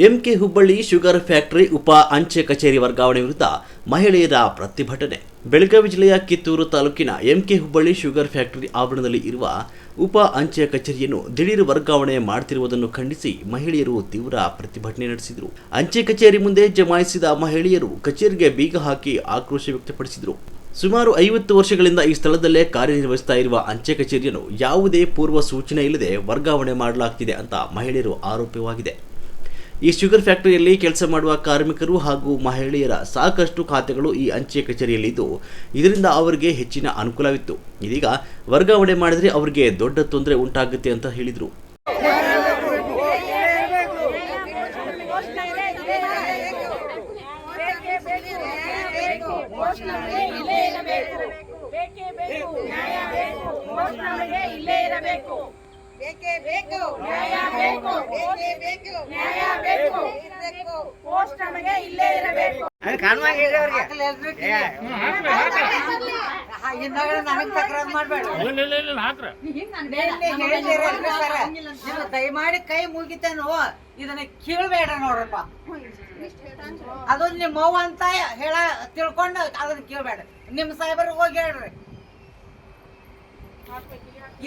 MK Hubballi sugar factory ಉಪ ಅಂಚೆ ಕಚೇರಿ ವರ್ಗಾವಣೆ ವಿರುದ್ಧ ಮಹಿಳೆಯರ ಪ್ರತಿಭಟನೆ. ಬೆಳಗಾವಿ ಜಿಲ್ಲೆಯ ಕಿತ್ತೂರು ತಾಲೂಕಿನ ಎಂಕೆ ಹುಬ್ಬಳ್ಳಿ ಶುಗರ್ ಫ್ಯಾಕ್ಟರಿ ಆವರಣದಲ್ಲಿ ಇರುವ ಉಪ ಅಂಚೆ ಕಚೇರಿಯನ್ನು ದಿಢೀರ್ ವರ್ಗಾವಣೆ ಮಾಡುತ್ತಿರುವುದನ್ನು ಖಂಡಿಸಿ ಮಹಿಳೆಯರು ತೀವ್ರ ಪ್ರತಿಭಟನೆ ನಡೆಸಿದರು. ಅಂಚೆ ಕಚೇರಿ ಮುಂದೆ ಜಮಾಯಿಸಿದ ಮಹಿಳೆಯರು ಕಚೇರಿಗೆ ಬೀಗ ಹಾಕಿ ಆಕ್ರೋಶ ವ್ಯಕ್ತಪಡಿಸಿದರು. ಸುಮಾರು 50 ವರ್ಷಗಳಿಂದ ಈ ಸ್ಥಳದಲ್ಲೇ ಕಾರ್ಯನಿರ್ವಹಿಸ್ತಾ ಇರುವ ಅಂಚೆ ಕಚೇರಿಯನ್ನು ಯಾವುದೇ ಪೂರ್ವ ಸೂಚನೆ ಇಲ್ಲದೆ ವರ್ಗಾವಣೆ ಮಾಡಲಾಗ್ತಿದೆ ಅಂತ ಮಹಿಳೆಯರು ಆರೋಪವಾಗಿದೆ. ಈ ಶುಗರ್ ಫ್ಯಾಕ್ಟರಿಯಲ್ಲಿ ಕೆಲಸ ಮಾಡುವ ಕಾರ್ಮಿಕರು ಹಾಗೂ ಮಹಿಳೆಯರ ಸಾಕಷ್ಟು ಖಾತೆಗಳು ಈ ಅಂಚೆ ಕಚೇರಿಯಲ್ಲಿದ್ದು, ಇದರಿಂದ ಅವರಿಗೆ ಹೆಚ್ಚಿನ ಅನುಕೂಲವಿತ್ತು. ಇದೀಗ ವರ್ಗಾವಣೆ ಮಾಡಿದರೆ ಅವರಿಗೆ ದೊಡ್ಡ ತೊಂದರೆ ಉಂಟಾಗುತ್ತೆ ಅಂತ ಹೇಳಿದರು. ದಯಮಾಡಿ ಕೈ ಮುಗಿತೇನೋ ಇದನ್ನ ಕೇಳಬೇಡ ನೋಡ್ರಪ್ಪ. ಅದು ನಿಮ್ಮ ಅವ್ವ ಅಂತ ಹೇಳ ತಿಳ್ಕೊಂಡು ಅದನ್ನ ಕೇಳಬೇಡ. ನಿಮ್ಮ ಸಾಹೇಬರಿಗೆ ಹೋಗಿ ಹೇಳ್ರಿ,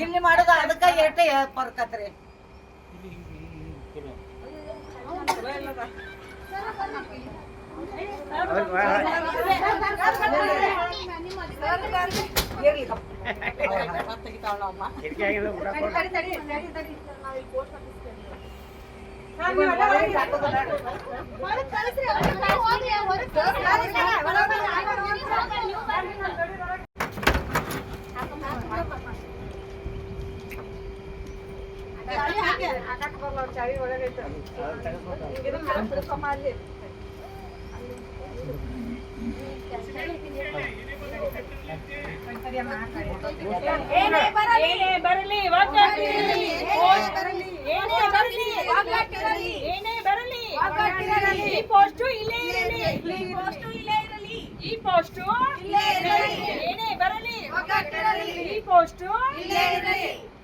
ಇಲ್ಲಿ ಮಾಡೋದು ಅದಕ್ಕೆ ಏಟೆ ಪರ್ಕತ್ರಿ.